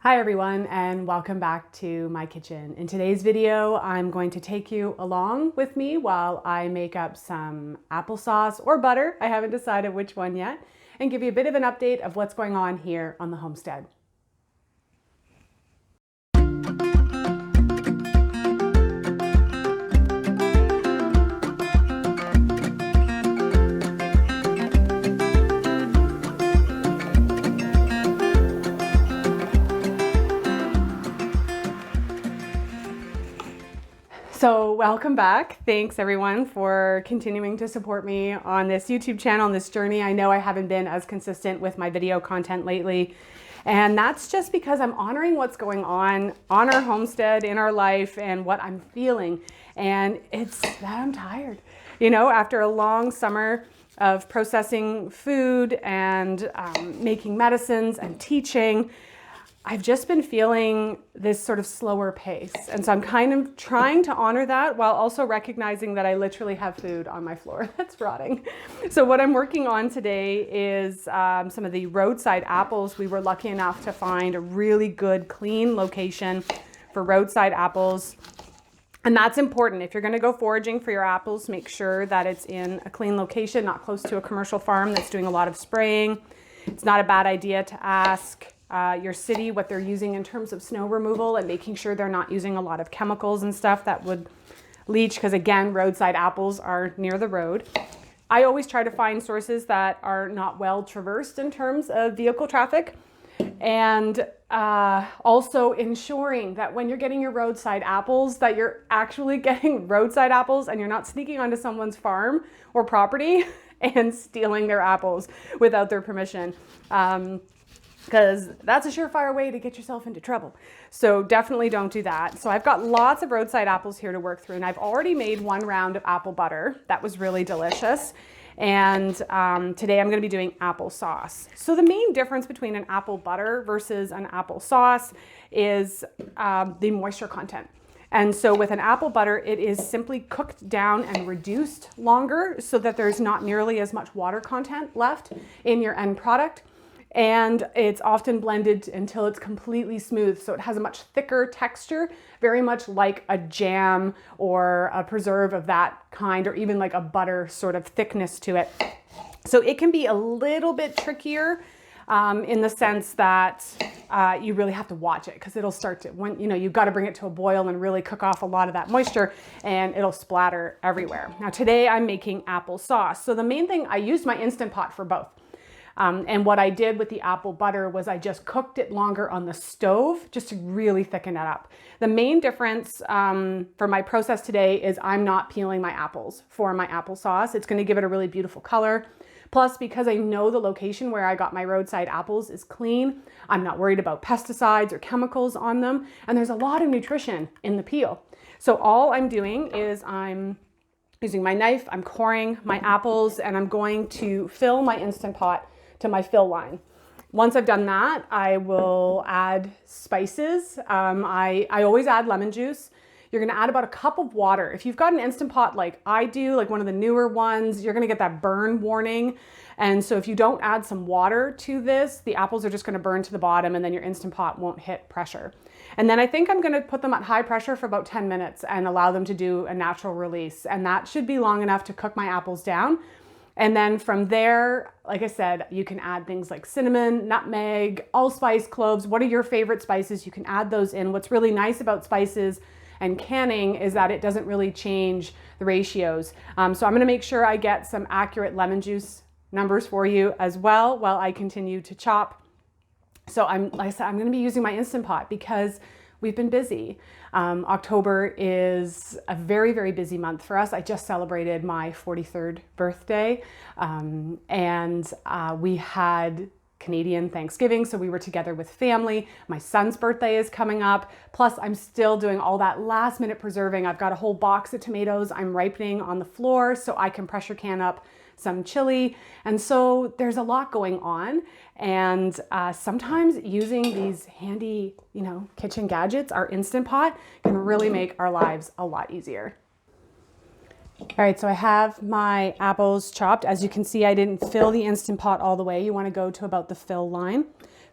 Hi everyone, and welcome back to my kitchen. In today's video, I'm going to take you along with me while I make up some applesauce or butter, I haven't decided which one yet, and give you a bit of an update of what's going on here on the homestead. So welcome back. Thanks everyone for continuing to support me on this YouTube channel, on this journey. I know I haven't been as consistent with my video content lately, and that's just because I'm honoring what's going on our homestead, in our life, and what I'm feeling. And it's that I'm tired. You know, after a long summer of processing food and making medicines and teaching, I've just been feeling this sort of slower pace. And so I'm kind of trying to honor that while also recognizing that I literally have food on my floor that's rotting. So what I'm working on today is some of the roadside apples. We were lucky enough to find a really good, clean location for roadside apples. And that's important. If you're going to go foraging for your apples, make sure that it's in a clean location, not close to a commercial farm that's doing a lot of spraying. It's not a bad idea to ask your city what they're using in terms of snow removal and making sure they're not using a lot of chemicals and stuff that would leach, because again, roadside apples are near the road. I always try to find sources that are not well traversed in terms of vehicle traffic, and also ensuring that when you're getting your roadside apples, that you're actually getting roadside apples and you're not sneaking onto someone's farm or property and stealing their apples without their permission. Because that's a surefire way to get yourself into trouble. So definitely don't do that. So I've got lots of roadside apples here to work through, and I've already made one round of apple butter. That was really delicious. And today I'm going to be doing applesauce. So the main difference between an apple butter versus an applesauce is the moisture content. And so with an apple butter, it is simply cooked down and reduced longer so that there's not nearly as much water content left in your end product. And it's often blended until it's completely smooth. So it has a much thicker texture, very much like a jam or a preserve of that kind, or even like a butter sort of thickness to it. So it can be a little bit trickier in the sense that you really have to watch it, because it'll start to, when, you know, you've got to bring it to a boil and really cook off a lot of that moisture, and it'll splatter everywhere. Now today I'm making applesauce. So the main thing, I used my Instant Pot for both. And what I did with the apple butter was I just cooked it longer on the stove just to really thicken it up. The main difference for my process today is I'm not peeling my apples for my applesauce. It's going to give it a really beautiful color. Plus, because I know the location where I got my roadside apples is clean, I'm not worried about pesticides or chemicals on them. And there's a lot of nutrition in the peel. So all I'm doing is I'm using my knife, I'm coring my apples, and I'm going to fill my Instant Pot to my fill line. Once I've done that, I will add spices. I always add lemon juice. You're gonna add about a cup of water. If you've got an Instant Pot like I do, like one of the newer ones, you're gonna get that burn warning. And so if you don't add some water to this, the apples are just gonna burn to the bottom, and then your Instant Pot won't hit pressure. And then I think I'm gonna put them at high pressure for about 10 minutes and allow them to do a natural release. And that should be long enough to cook my apples down. And then from there, like I said, you can add things like cinnamon, nutmeg, allspice, cloves. What are your favorite spices? You can add those in. What's really nice about spices and canning is that it doesn't really change the ratios. So I'm gonna make sure I get some accurate lemon juice numbers for you as well while I continue to chop. So like I said, I'm gonna be using my Instant Pot because we've been busy. October is a very, very busy month for us. I just celebrated my 43rd birthday, and we had Canadian Thanksgiving, so we were together with family. My son's birthday is coming up. Plus, I'm still doing all that last minute preserving. I've got a whole box of tomatoes I'm ripening on the floor so I can pressure can up some chili. And so there's a lot going on. And sometimes using these handy, kitchen gadgets, our Instant Pot, can really make our lives a lot easier. All right, so I have my apples chopped. As you can see, I didn't fill the Instant Pot all the way. You want to go to about the fill line.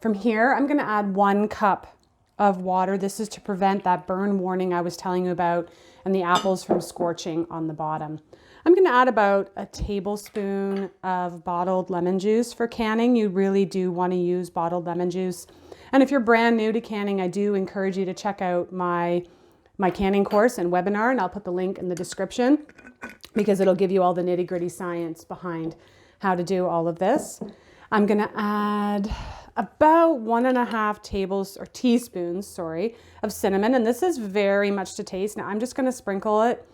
From here, I'm gonna add 1 cup of water. This is to prevent that burn warning I was telling you about and the apples from scorching on the bottom. I'm gonna add about a tablespoon of bottled lemon juice. For canning, you really do wanna use bottled lemon juice. And if you're brand new to canning, I do encourage you to check out my canning course and webinar, and I'll put the link in the description because it'll give you all the nitty-gritty science behind how to do all of this. I'm gonna add about 1.5 teaspoons of cinnamon, and this is very much to taste. Now I'm just gonna sprinkle it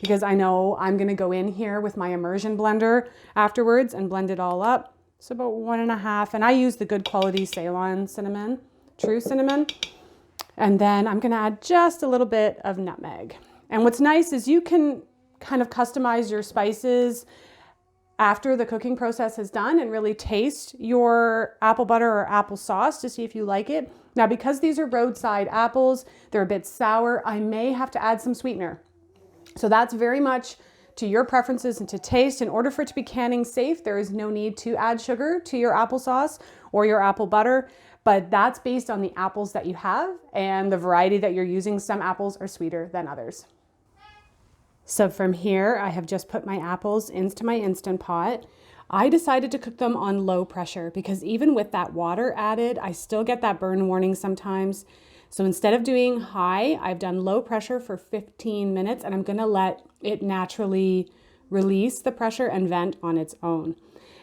because I know I'm gonna go in here with my immersion blender afterwards and blend it all up. So about 1.5, and I use the good quality Ceylon cinnamon, true cinnamon. And then I'm gonna add just a little bit of nutmeg. And what's nice is you can kind of customize your spices after the cooking process is done and really taste your apple butter or applesauce to see if you like it. Now, because these are roadside apples, they're a bit sour, I may have to add some sweetener. So that's very much to your preferences and to taste. In order for it to be canning safe, there is no need to add sugar to your applesauce or your apple butter, but that's based on the apples that you have and the variety that you're using. Some apples are sweeter than others. So from here, I have just put my apples into my Instant Pot. I decided to cook them on low pressure because even with that water added, I still get that burn warning sometimes. So instead of doing high, I've done low pressure for 15 minutes, and I'm gonna let it naturally release the pressure and vent on its own.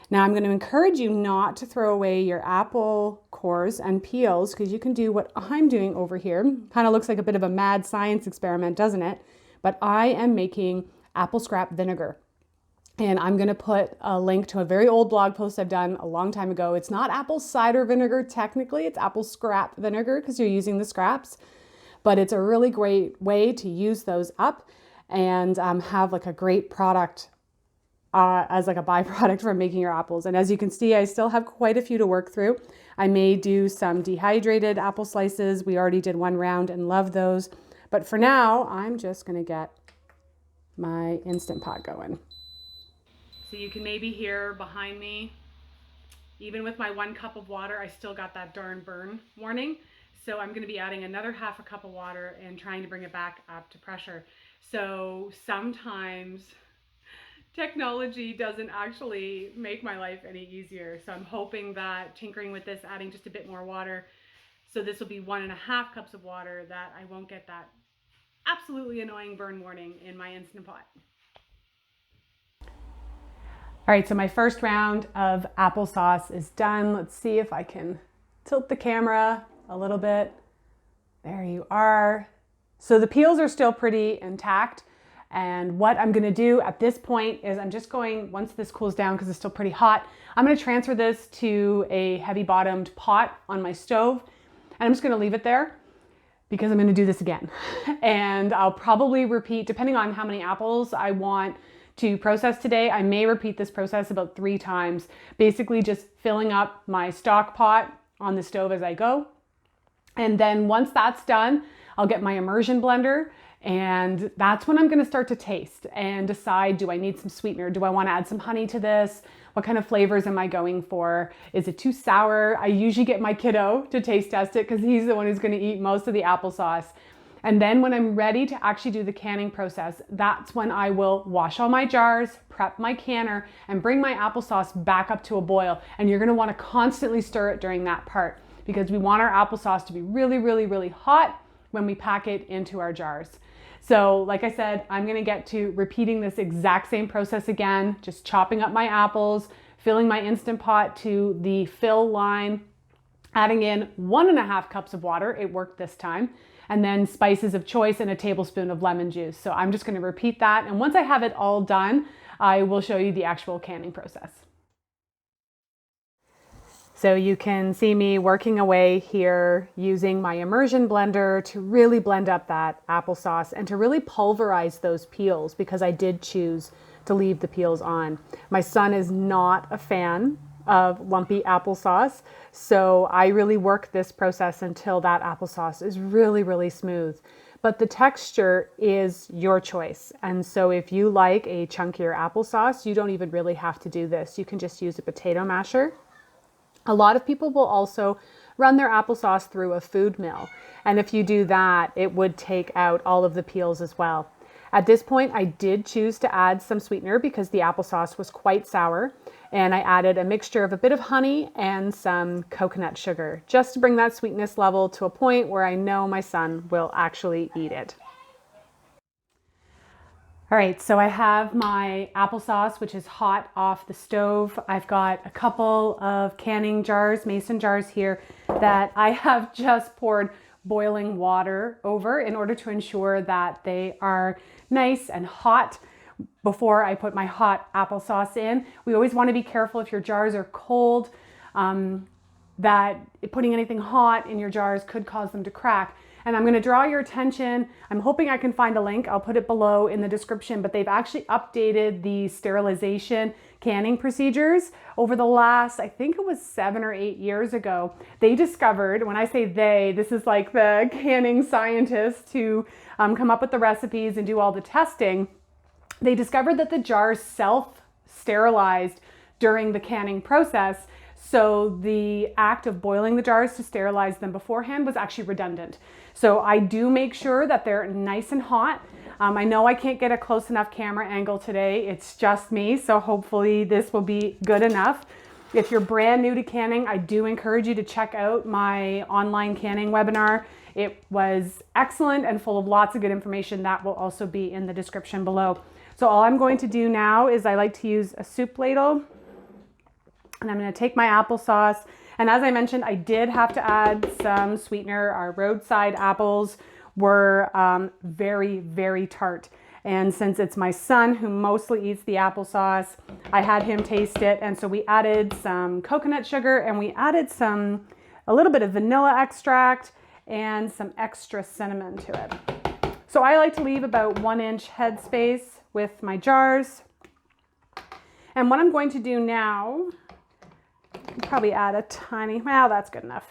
Now I'm gonna encourage you not to throw away your apple cores and peels because you can do what I'm doing over here. Kind of looks like a bit of a mad science experiment, doesn't it? But I am making apple scrap vinegar. And I'm gonna put a link to a very old blog post I've done a long time ago. It's not apple cider vinegar technically, it's apple scrap vinegar because you're using the scraps. But it's a really great way to use those up and have like a great product as like a byproduct from making your apples. And as you can see, I still have quite a few to work through. I may do some dehydrated apple slices. We already did 1 round and love those. But for now, I'm just gonna get my Instant Pot going. So you can maybe hear behind me, even with my 1 cup of water, I still got that darn burn warning. So I'm gonna be adding another 1/2 cup of water and trying to bring it back up to pressure. So sometimes technology doesn't actually make my life any easier. So I'm hoping that tinkering with this, adding just a bit more water, so this will be 1.5 cups of water, that I won't get that absolutely annoying burn warning in my Instant Pot. All right, so my first round of applesauce is done. Let's see if I can tilt the camera a little bit. There you are. So the peels are still pretty intact. And what I'm gonna do at this point is I'm just going, once this cools down, because it's still pretty hot, I'm gonna transfer this to a heavy bottomed pot on my stove. And I'm just gonna leave it there because I'm gonna do this again. And I'll probably repeat, depending on how many apples I want to process today, I may repeat this process about 3 times, basically just filling up my stock pot on the stove as I go. And then once that's done, I'll get my immersion blender, and that's when I'm gonna start to taste and decide, do I need some sweetener? Do I wanna add some honey to this? What kind of flavors am I going for? Is it too sour? I usually get my kiddo to taste test it because he's the one who's gonna eat most of the applesauce. And then when I'm ready to actually do the canning process, that's when I will wash all my jars, prep my canner, and bring my applesauce back up to a boil. And you're gonna wanna constantly stir it during that part because we want our applesauce to be really, really, really hot when we pack it into our jars. So like I said, I'm gonna get to repeating this exact same process again, just chopping up my apples, filling my Instant Pot to the fill line, adding in 1.5 cups of water, it worked this time, and then spices of choice and a tablespoon of lemon juice. So I'm just gonna repeat that. And once I have it all done, I will show you the actual canning process. So you can see me working away here using my immersion blender to really blend up that applesauce and to really pulverize those peels because I did choose to leave the peels on. My son is not a fan of lumpy applesauce, so I really work this process until that applesauce is really, really smooth. But the texture is your choice. And so if you like a chunkier applesauce, you don't even really have to do this. You can just use a potato masher. A lot of people will also run their applesauce through a food mill. And if you do that, it would take out all of the peels as well. At this point, I did choose to add some sweetener because the applesauce was quite sour. And I added a mixture of a bit of honey and some coconut sugar, just to bring that sweetness level to a point where I know my son will actually eat it. All right, so I have my applesauce, which is hot off the stove. I've got a couple of canning jars, mason jars here, that I have just poured boiling water over in order to ensure that they are nice and hot before I put my hot applesauce in. We always want to be careful if your jars are cold, that putting anything hot in your jars could cause them to crack. And I'm going to draw your attention. I'm hoping I can find a link. I'll put it below in the description, but they've actually updated the sterilization canning procedures over the last, I think it was 7 or 8 years ago. They discovered, when I say they, this is like the canning scientists who come up with the recipes and do all the testing. They discovered that the jars self-sterilized during the canning process. So the act of boiling the jars to sterilize them beforehand was actually redundant. So I do make sure that they're nice and hot. I know I can't get a close enough camera angle today. It's just me, so hopefully this will be good enough. If you're brand new to canning, I do encourage you to check out my online canning webinar. It was excellent and full of lots of good information. That will also be in the description below. So all I'm going to do now is I like to use a soup ladle, and I'm going to take my applesauce. And as I mentioned, I did have to add some sweetener. Our roadside apples were very, very tart. And since it's my son who mostly eats the applesauce, I had him taste it. And so we added some coconut sugar, and we added a little bit of vanilla extract and some extra cinnamon to it. So I like to leave about 1-inch headspace with my jars. And what I'm going to do now, probably add a tiny, well, that's good enough.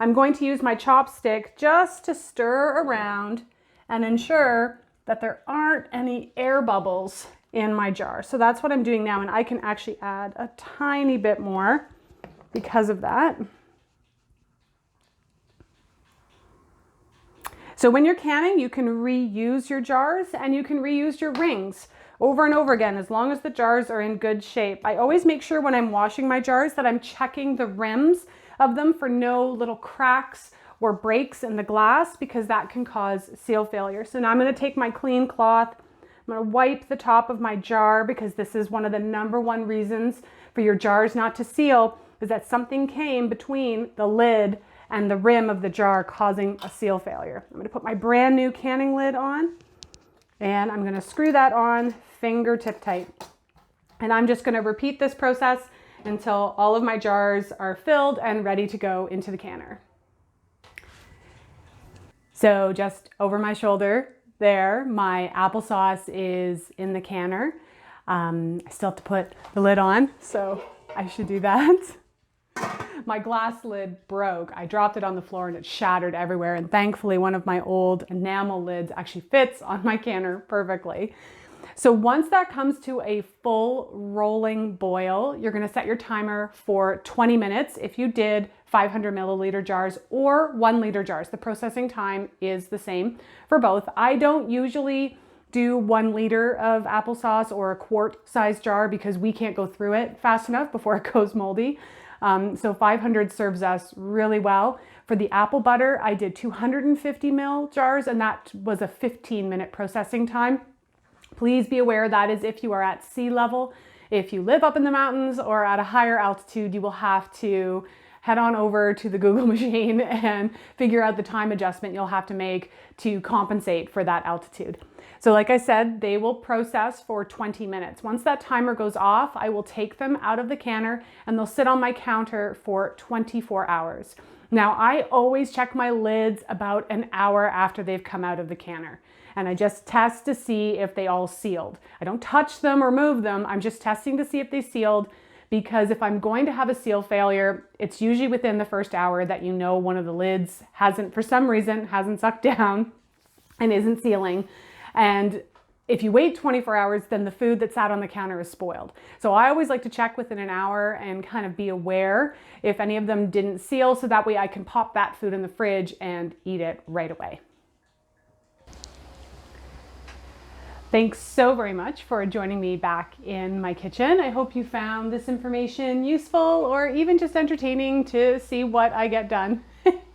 I'm going to use my chopstick just to stir around and ensure that there aren't any air bubbles in my jar. So that's what I'm doing now, and I can actually add a tiny bit more because of that. So when you're canning, you can reuse your jars and you can reuse your rings over and over again, as long as the jars are in good shape. I always make sure when I'm washing my jars that I'm checking the rims of them for no little cracks or breaks in the glass, because that can cause seal failure. So now I'm going to take my clean cloth. I'm going to wipe the top of my jar, because this is one of the #1 reasons for your jars not to seal, is that something came between the lid and the rim of the jar, causing a seal failure. I'm going to put my brand new canning lid on, and I'm going to screw that on fingertip tight. And I'm just going to repeat this process until all of my jars are filled and ready to go into the canner. So just over my shoulder there, my applesauce is in the canner. I still have to put the lid on, so I should do that. My glass lid broke. I dropped it on the floor and it shattered everywhere. And thankfully, one of my old enamel lids actually fits on my canner perfectly. So once that comes to a full rolling boil, you're going to set your timer for 20 minutes. If you did 500 milliliter jars or 1 liter jars, the processing time is the same for both. I don't usually do 1 liter of applesauce or a quart size jar, because we can't go through it fast enough before it goes moldy. So 500 serves us really well. For the apple butter, I did 250 ml jars, and that was a 15-minute processing time. Please be aware that is if you are at sea level. If you live up in the mountains or at a higher altitude, you will have to head on over to the Google machine and figure out the time adjustment you'll have to make to compensate for that altitude. So like I said, they will process for 20 minutes. Once that timer goes off, I will take them out of the canner and they'll sit on my counter for 24 hours. Now, I always check my lids about an hour after they've come out of the canner. And I just test to see if they all sealed. I don't touch them or move them. I'm just testing to see if they sealed, because if I'm going to have a seal failure, it's usually within the first hour that you know one of the lids hasn't, for some reason, hasn't sucked down and isn't sealing. And If you wait 24 hours, then the food that's out on the counter is spoiled. So I always like to check within an hour and kind of be aware if any of them didn't seal, so that way I can pop that food in the fridge and eat it right away. Thanks so very much for joining me back in my kitchen. I hope you found this information useful or even just entertaining to see what I get done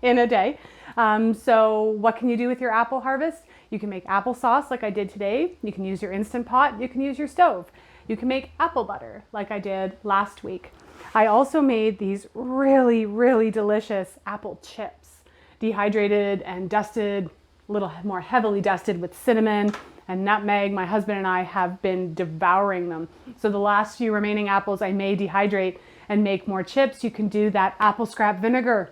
in a day. So what can you do with your apple harvest? You can make applesauce like I did today. You can use your Instant Pot. You can use your stove. You can make apple butter like I did last week. I also made these really, really delicious apple chips, dehydrated and dusted, a little more heavily dusted with cinnamon and nutmeg. My husband and I have been devouring them. So the last few remaining apples I may dehydrate and make more chips. You can do that apple scrap vinegar.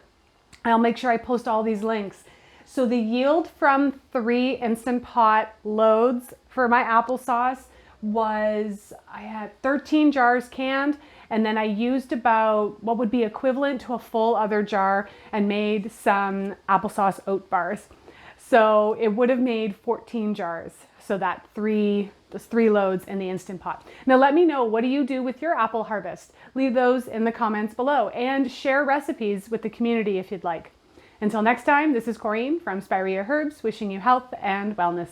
I'll make sure I post all these links. So the yield from 3 Instant Pot loads for my applesauce was, I had 13 jars canned, and then I used about what would be equivalent to a full other jar and made some applesauce oat bars. So it would have made 14 jars. So those 3 loads in the Instant Pot. Now let me know, what do you do with your apple harvest? Leave those in the comments below and share recipes with the community if you'd like. Until next time, this is Corinne from Spirea Herbs, wishing you health and wellness.